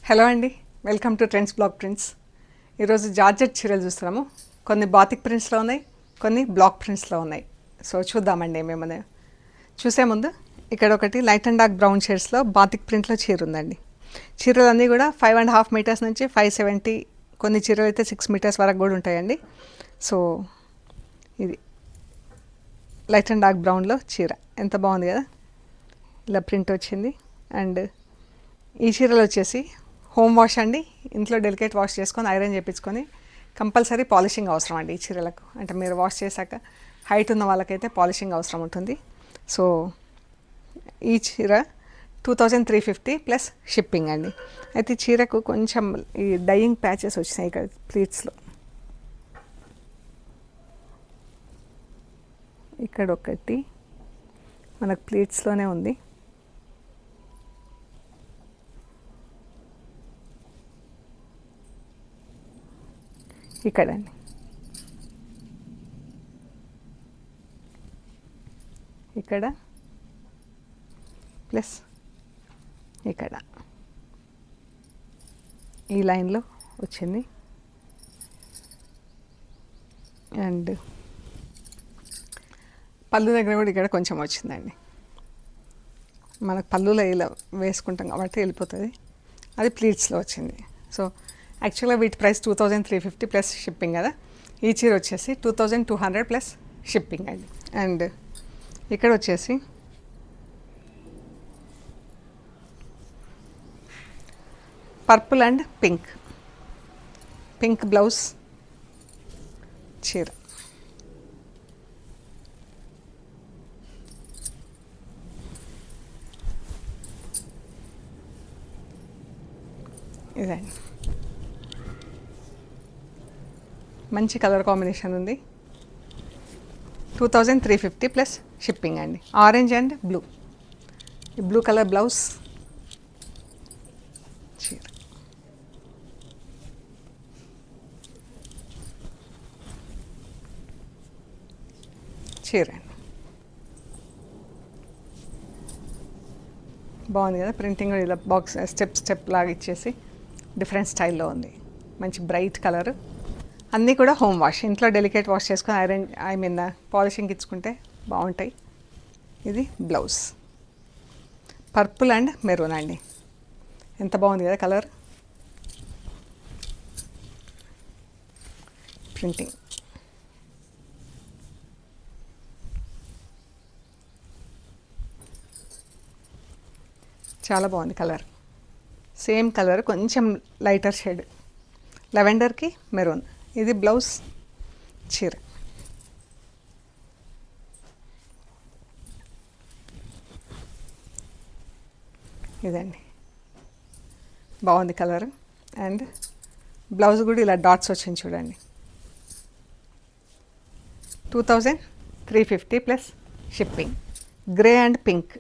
Hello అండి, welcome to trends block prints. ఈరోజు georgette చీరలు చూస్తున్నాము. కొన్ని బాతిక్ ప్రింట్స్లో ఉన్నాయి, కొన్ని బ్లాక్ ప్రింట్స్లో ఉన్నాయి. సో చూద్దామండి ఏమేమన్నా. చూసే ముందు ఇక్కడ ఒకటి లైట్ అండ్ డార్క్ బ్రౌన్ షేడ్స్లో బాతిక్ ప్రింట్లో చీర ఉందండి. చీరలన్నీ కూడా 5.5 మీటర్స్ నుంచి 570, కొన్ని చీరలు అయితే 6 మీటర్స్ వరకు కూడా ఉంటాయండి. సో ఇది లైట్ అండ్ డార్క్ బ్రౌన్లో చీర ఎంత బాగుంది కదా, ఇలా ప్రింట్ వచ్చింది. అండ్ ఈ చీరలు వచ్చేసి హోమ్ వాష్ అండి, ఇంట్లో డెలికేట్ వాష్ చేసుకొని ఐరన్ చేయించుకొని కంపల్సరీ పాలిషింగ్ అవసరం అండి ఈ చీరలకు. అంటే మీరు వాష్ చేశాక హైట్ ఉన్న వాళ్ళకైతే పాలిషింగ్ అవసరం ఉంటుంది. సో ఈ చీర 2350 ప్లస్ షిప్పింగ్ అండి. అయితే ఈ చీరకు కొంచెం ఈ డయింగ్ ప్యాచెస్ వచ్చినాయి ఇక్కడ ప్లీట్స్లో. ఇక్కడ ఒకటి మనకు ప్లీట్స్లోనే ఉంది. ఇక్కడండి ఇక్కడ ప్లస్ ఇక్కడ ఈ లైన్లో వచ్చింది. అండ్ పళ్ళు దగ్గర కూడా ఇక్కడ కొంచెం వచ్చిందండి. మనకు పళ్ళులో ఇలా వేసుకుంటాం కాబట్టి వెళ్ళిపోతుంది. అది ప్లీట్స్లో వచ్చింది. సో యాక్చువల్గా వీటి ప్రైస్ 2350 ప్లస్ షిప్పింగ్ కదా. ఈ చీర వచ్చేసి 2200 ప్లస్ షిప్పింగ్ అండి. అండ్ ఇక్కడ వచ్చేసి పర్పుల్ అండ్ పింక్ బ్లౌజ్ చీర. ఇదండి మంచి కలర్ కాంబినేషన్ ఉంది. 2350 ప్లస్ షిప్పింగ్ అండి. ఆరెంజ్ అండ్ బ్లూ, ఈ బ్లూ కలర్ బ్లౌజ్ చీర అండి. బాగుంది కదా, ప్రింటింగ్ కూడా ఇలా బాక్స్ స్టెప్ లాగా ఇచ్చేసి డిఫరెంట్ స్టైల్లో ఉంది. మంచి బ్రైట్ కలర్. అన్నీ కూడా హోమ్ వాష్, ఇంట్లో డెలికేట్ వాష్ చేసుకొని ఐరన్ పాలిషింగ్ ఇచ్చుకుంటే బాగుంటాయి. ఇది బ్లౌజ్ పర్పుల్ అండ్ మెరూన్ అండి. ఎంత బాగుంది కదా కలర్. ప్రింటింగ్ చాలా బాగుంది కలర్. సేమ్ కలర్ కొంచెం లైటర్ షేడ్, లెవెండర్కి మెరూన్. ఇది బ్లౌజ్ చీర. ఇదండి బాగుంది కలర్. అండ్ బ్లౌజ్ కూడా ఇలా డాట్స్ వచ్చింది చూడండి. 2350 plus shipping. Grey and pink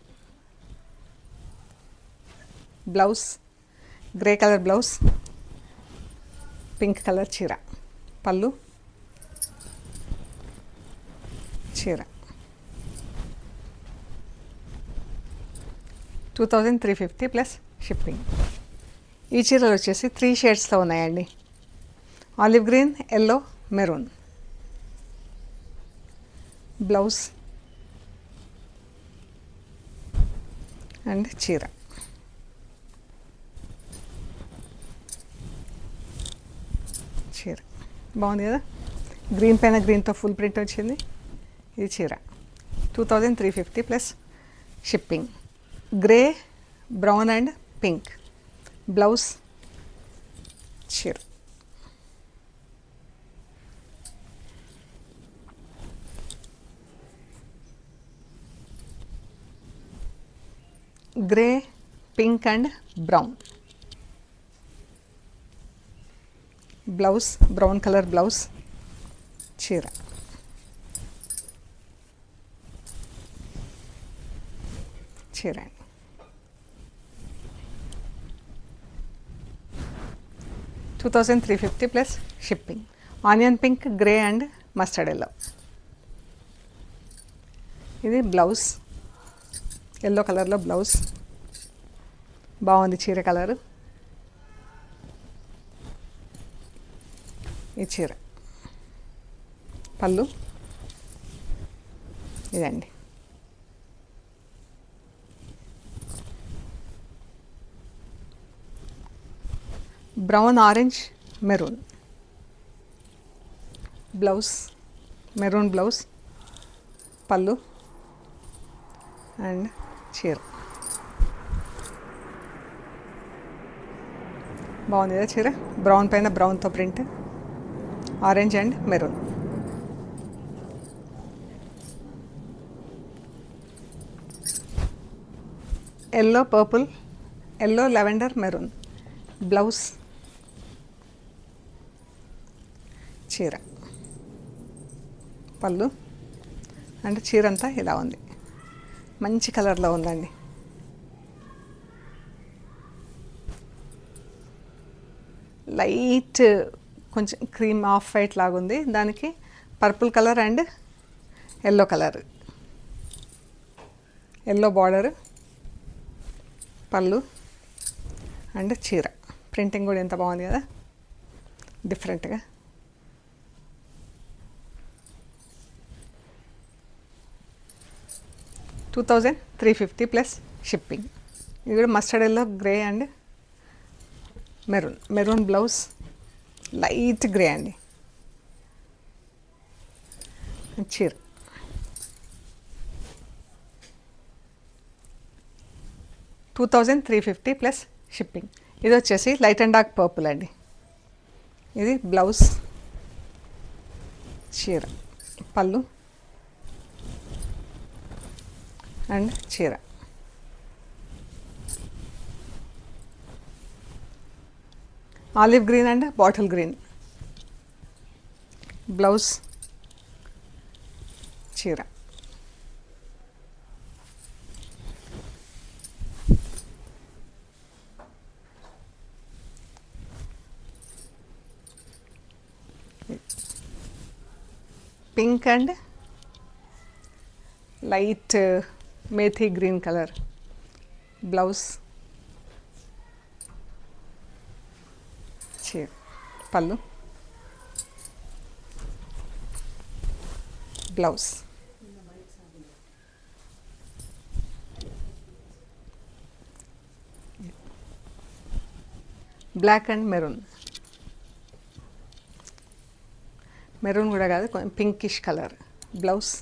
blouse, grey colour blouse, pink colour చీర. పళ్ళు చీర 2350 ప్లస్ షిప్పింగ్. ఈ చీరలు వచ్చేసి 3 షేడ్స్లో ఉన్నాయండి. Olive green, yellow, maroon. Blouse and చీర. చీర బాగుంది కదా, గ్రీన్ పైన గ్రీన్తో ఫుల్ ప్రింట్ వచ్చింది. ఇది చీర 2350 plus shipping. Grey, brown and pink blouse చీర. Grey, pink and brown blouse, brown colour blouse చీర. చీర 2350 plus shipping. Onion pink, grey and mustard yellow. ఇది బ్లౌజ్, ఎల్లో కలర్లో బ్లౌజ్. బాగుంది చీర కలరు. ఈ చీర పళ్ళు ఇదండి. Brown orange maroon blouse, maroon blouse, పళ్ళు అండ్ చీర. బాగుంది కదా చీర, బ్రౌన్ పైన బ్రౌన్తో print, orange and maroon. Yellow purple, yellow lavender maroon blouse, చీర, పళ్ళు అంటే చీర అంతా ఇలా ఉంది. మంచి కలర్లో ఉందండి. లైట్ కొంచెం క్రీమ్ ఆఫ్ వైట్ లాగా ఉంది, దానికి purple colour and yellow colour, yellow border, పళ్ళు అండ్ చీర. ప్రింటింగ్ కూడా ఎంత బాగుంది కదా, డిఫరెంట్గా. $2,350 ప్లస్ షిప్పింగ్. ఇది కూడా mustard yellow, grey and maroon, maroon blouse, light grey అండి. చీర $2,350 ప్లస్ షిప్పింగ్. ఇది వచ్చేసి లైట్ అండ్ డార్క్ పర్పుల్ అండి. ఇది బ్లౌజ్, చీర, పళ్ళు అండ్ చీర. Olive green and bottle green blouse, చీర. Pink and light methi green colour blouse, చీర, పళ్ళు, blouse. Black and maroon, maroon కూడా కాదు, కొంచెం పింకిష్ కలర్ బ్లౌజ్,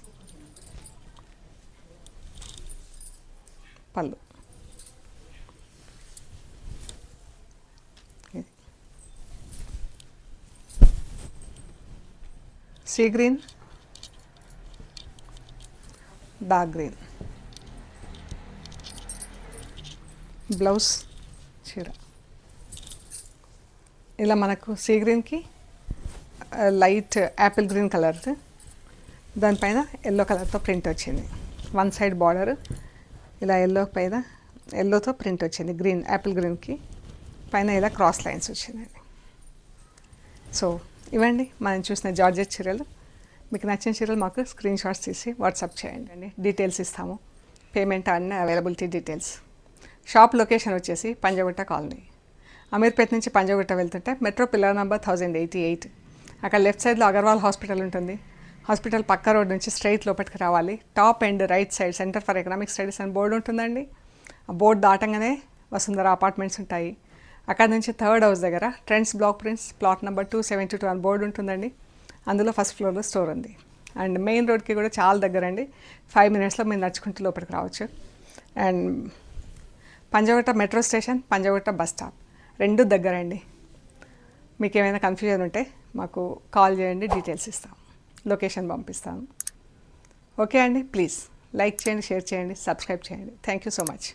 పళ్ళు. Sea green, dark green blouse, చీర. ఇలా మనకు సీ గ్రీన్కి లైట్ యాపిల్ గ్రీన్ కలర్, దానిపైన ఎల్లో కలర్తో ప్రింట్ వచ్చింది. వన్ సైడ్ బార్డర్ ఇలా ఎల్లో పైన ఎల్లోతో ప్రింట్ వచ్చింది, గ్రీన్ యాపిల్ గ్రీన్కి పైన ఇలా క్రాస్ లైన్స్ వచ్చిందండి. సో ఇవ్వండి మనం చూసిన జార్జెట్ చీరలు. మీకు నచ్చిన చీరలు మాకు స్క్రీన్ షాట్స్ తీసి వాట్సాప్ చేయండి అండి. డీటెయిల్స్ ఇస్తాము, పేమెంట్ అన్నీ అవైలబిలిటీ డీటెయిల్స్. షాప్ లొకేషన్ వచ్చేసి పంజగుట్ట కాలనీ, అమీర్పేట నుంచి పంజగుట్ట వెళ్తుంటే మెట్రో పిల్లర్ నెంబర్ 1088. అక్కడ లెఫ్ట్ సైడ్లో అగర్వాల్ హాస్పిటల్ ఉంటుంది. హాస్పిటల్ పక్క రోడ్ నుంచి స్ట్రైట్ లోపలికి రావాలి. Top and right side centre for economic studies అని బోర్డు ఉంటుందండి. ఆ బోర్డు దాటంగానే వసుంధర అపార్ట్మెంట్స్ ఉంటాయి. అక్కడ నుంచి థర్డ్ హౌస్ దగ్గర trends block prints plot number 272 అని బోర్డు ఉంటుందండి. అందులో ఫస్ట్ ఫ్లోర్లో స్టోర్ ఉంది. అండ్ మెయిన్ రోడ్కి కూడా చాలా దగ్గర అండి. 5 minutesలో మీరు నడుచుకుంటూ లోపలికి రావచ్చు. And Panjagutta metro station, Panjagutta bus stop రెండు దగ్గర అండి. మీకు ఏమైనా కన్ఫ్యూజన్ ఉంటే మాకు కాల్ చేయండి, డీటెయిల్స్ ఇస్తాం, లొకేషన్ పంపిస్తాను. ఓకే అండి, ప్లీజ్ లైక్ చేయండి, షేర్ చేయండి, సబ్స్క్రైబ్ చేయండి. Thank you so much.